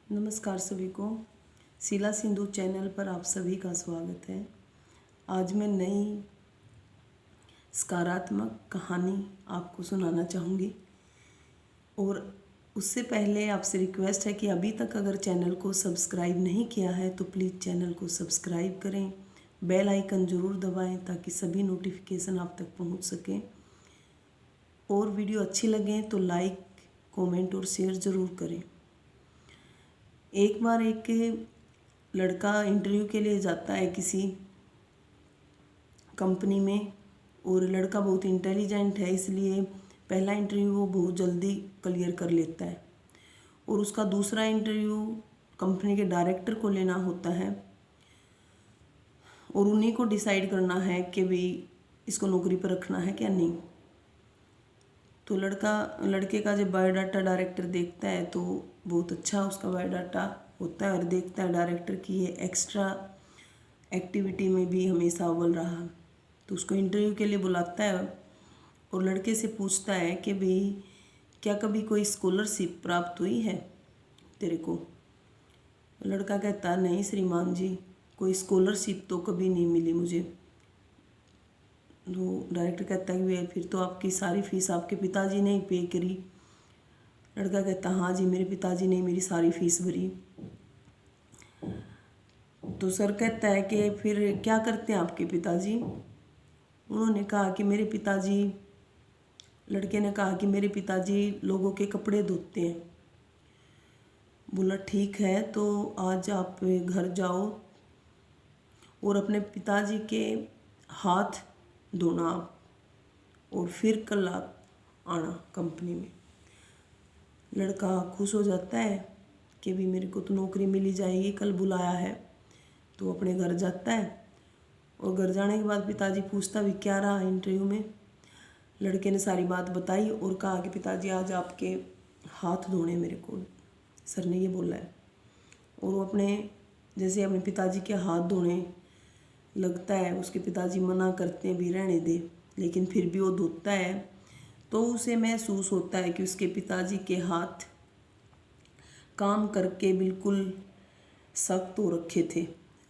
नमस्कार सभी को। शीला सिंधु चैनल पर आप सभी का स्वागत है। आज मैं नई सकारात्मक कहानी आपको सुनाना चाहूँगी और उससे पहले आपसे रिक्वेस्ट है कि अभी तक अगर चैनल को सब्सक्राइब नहीं किया है तो प्लीज़ चैनल को सब्सक्राइब करें, बेल आइकन ज़रूर दबाएं ताकि सभी नोटिफिकेशन आप तक पहुंच सकें। और वीडियो अच्छी लगे तो लाइक, कमेंट और शेयर ज़रूर करें। एक बार एक लड़का इंटरव्यू के लिए जाता है किसी कंपनी में और लड़का बहुत इंटेलिजेंट है, इसलिए पहला इंटरव्यू वो बहुत जल्दी क्लियर कर लेता है। और उसका दूसरा इंटरव्यू कंपनी के डायरेक्टर को लेना होता है और उन्हीं को डिसाइड करना है कि भाई इसको नौकरी पर रखना है क्या नहीं। तो लड़के का जब बायोडाटा डायरेक्टर देखता है तो बहुत अच्छा उसका बायोडाटा होता है और देखता है डायरेक्टर की ये एक्स्ट्रा एक्टिविटी में भी हमेशा अव्वल रहा। तो उसको इंटरव्यू के लिए बुलाता है और लड़के से पूछता है कि भाई क्या कभी कोई स्कॉलरशिप प्राप्त हुई है तेरे को। लड़का कहता है नहीं श्रीमान जी, कोई स्कॉलरशिप तो कभी नहीं मिली मुझे। तो डायरेक्टर कहता है कि फिर तो आपकी सारी फीस आपके पिताजी ने ही पे करी। लड़का कहता हाँ जी, मेरे पिताजी ने मेरी सारी फीस भरी। तो सर कहता है कि फिर क्या करते हैं आपके पिताजी। उन्होंने कहा कि लड़के ने कहा कि मेरे पिताजी लोगों के कपड़े धोते हैं। बोला ठीक है, तो आज आप घर जाओ और अपने पिताजी के हाथ धोना आप और फिर कल आप आना कंपनी में। लड़का खुश हो जाता है कि भी मेरे को तो नौकरी मिली जाएगी, कल बुलाया है। तो अपने घर जाता है और घर जाने के बाद पिताजी पूछता भी क्या रहा इंटरव्यू में। लड़के ने सारी बात बताई और कहा कि पिताजी आज आपके हाथ धोने मेरे को सर ने ये बोला है। और वो जैसे अपने पिताजी के हाथ धोने लगता है, उसके पिताजी मना करते हैं भी रहने दे, लेकिन फिर भी वो धोता है। तो उसे महसूस होता है कि उसके पिताजी के हाथ काम करके बिल्कुल सख्त हो रखे थे,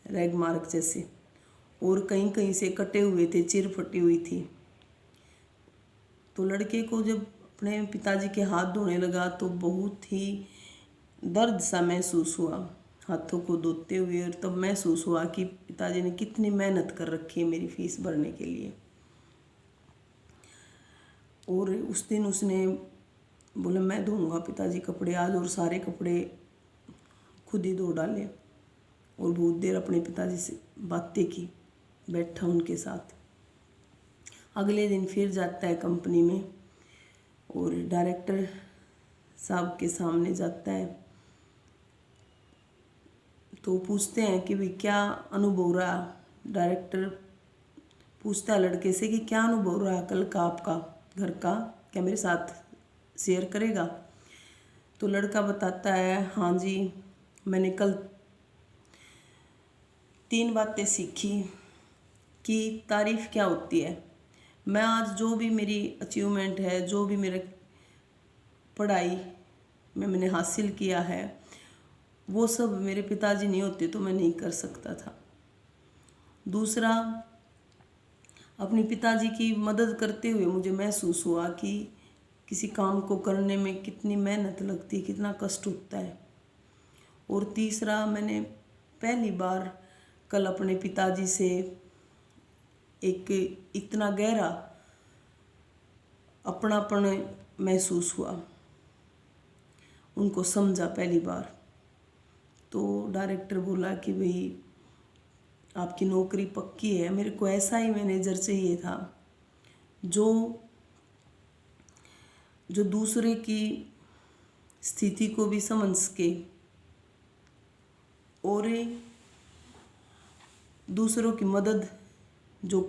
रैग मार्क जैसे, और कहीं कहीं से कटे हुए थे, चिर फटी हुई थी। तो लड़के को जब अपने पिताजी के हाथ धोने लगा तो बहुत ही दर्द सा महसूस हुआ हाथों को धोते हुए। और तब महसूस हुआ कि पिताजी ने कितनी मेहनत कर रखी है मेरी फीस भरने के लिए। और उस दिन उसने बोला मैं धोऊंगा पिताजी कपड़े आज, और सारे कपड़े खुद ही धो डाले और बहुत देर अपने पिताजी से बातें की, बैठा उनके साथ। अगले दिन फिर जाता है कंपनी में और डायरेक्टर साहब के सामने जाता है। तो पूछते हैं कि भाई क्या अनुभव रहा। डायरेक्टर पूछता है लड़के से कि क्या अनुभव रहा कल का आपका घर का, क्या मेरे साथ शेयर करेगा। तो लड़का बताता है हाँ जी, मैंने कल 3 बातें सीखी कि तारीफ़ क्या होती है। मैं आज जो भी मेरी अचीवमेंट है, जो भी मेरे पढ़ाई में मैंने हासिल किया है, वो सब मेरे पिताजी नहीं होते तो मैं नहीं कर सकता था। दूसरा, अपने पिताजी की मदद करते हुए मुझे महसूस हुआ कि किसी काम को करने में कितनी मेहनत लगती है, कितना कष्ट होता है। और तीसरा, मैंने पहली बार कल अपने पिताजी से एक इतना गहरा अपनापन महसूस हुआ, उनको समझा पहली बार। तो डायरेक्टर बोला कि भाई आपकी नौकरी पक्की है, मेरे को ऐसा ही मैनेजर चाहिए था जो दूसरे की स्थिति को भी समझ सके और दूसरों की मदद जो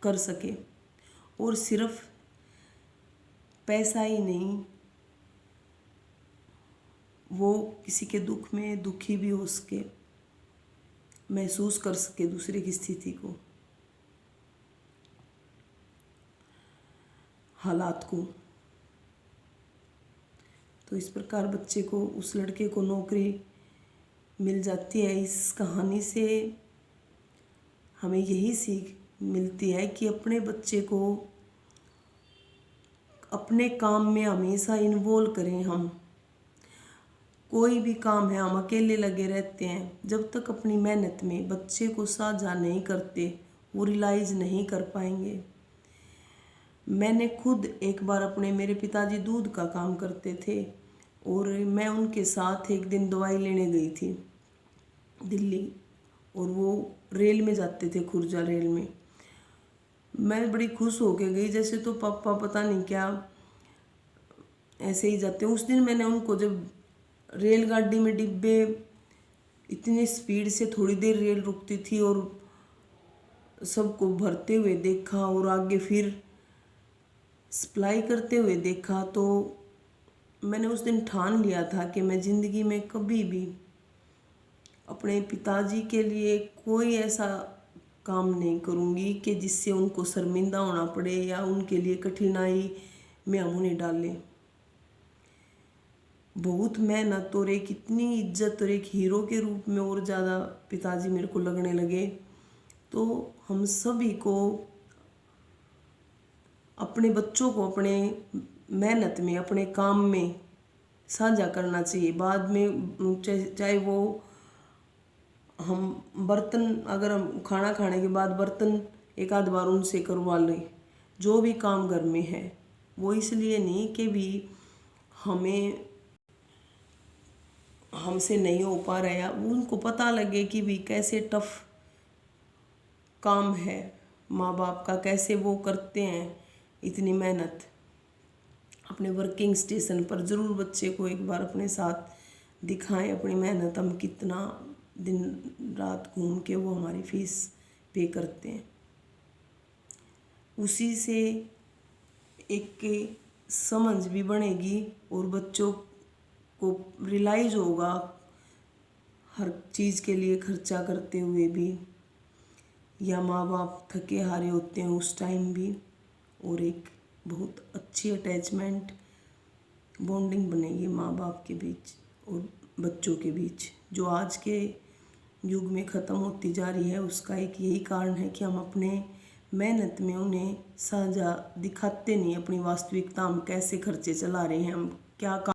कर सके। और सिर्फ पैसा ही नहीं, वो किसी के दुख में दुखी भी हो सके, महसूस कर सके दूसरे की स्थिति को, हालात को। तो इस प्रकार बच्चे को, उस लड़के को नौकरी मिल जाती है। इस कहानी से हमें यही सीख मिलती है कि अपने बच्चे को अपने काम में हमेशा इन्वॉल्व करें। हम कोई भी काम है, हम अकेले लगे रहते हैं, जब तक अपनी मेहनत में बच्चे को साझा नहीं करते वो रियलाइज़ नहीं कर पाएंगे। मैंने खुद एक बार मेरे पिताजी दूध का काम करते थे और मैं उनके साथ एक दिन दवाई लेने गई थी दिल्ली, और वो रेल में जाते थे, खुर्जा रेल में। मैं बड़ी खुश होके गई, जैसे तो पापा पता नहीं क्या ऐसे ही जाते। उस दिन मैंने उनको, जब रेलगाड़ी में डिब्बे इतनी स्पीड से थोड़ी देर रेल रुकती थी और सबको भरते हुए देखा और आगे फिर सप्लाई करते हुए देखा, तो मैंने उस दिन ठान लिया था कि मैं ज़िंदगी में कभी भी अपने पिताजी के लिए कोई ऐसा काम नहीं करूँगी कि जिससे उनको शर्मिंदा होना पड़े या उनके लिए कठिनाई में हम उन्हें डालें। बहुत मेहनत और एक इतनी इज्जत और एक हीरो के रूप में और ज़्यादा पिताजी मेरे को लगने लगे। तो हम सभी को अपने बच्चों को अपने मेहनत में, अपने काम में साझा करना चाहिए। बाद में चाहे वो हम बर्तन, अगर हम खाना खाने के बाद बर्तन एक आध बार उनसे करवा लें, जो भी काम घर में है, वो इसलिए नहीं कि भी हमसे नहीं हो पा रहा है, उनको पता लगे कि भी कैसे टफ काम है माँ बाप का, कैसे वो करते हैं इतनी मेहनत। अपने वर्किंग स्टेशन पर ज़रूर बच्चे को एक बार अपने साथ दिखाएं अपनी मेहनत, हम कितना दिन रात घूम के वो हमारी फीस पे करते हैं। उसी से एक समझ भी बनेगी और बच्चों को रियलाइज होगा हर चीज़ के लिए खर्चा करते हुए भी, या माँ बाप थके हारे होते हैं उस टाइम भी, और एक बहुत अच्छी अटैचमेंट बॉन्डिंग बनेगी माँ बाप के बीच और बच्चों के बीच, जो आज के युग में ख़त्म होती जा रही है। उसका एक यही कारण है कि हम अपने मेहनत में उन्हें साझा दिखाते नहीं, अपनी वास्तविकता हम कैसे खर्चे चला रहे हैं, हम क्या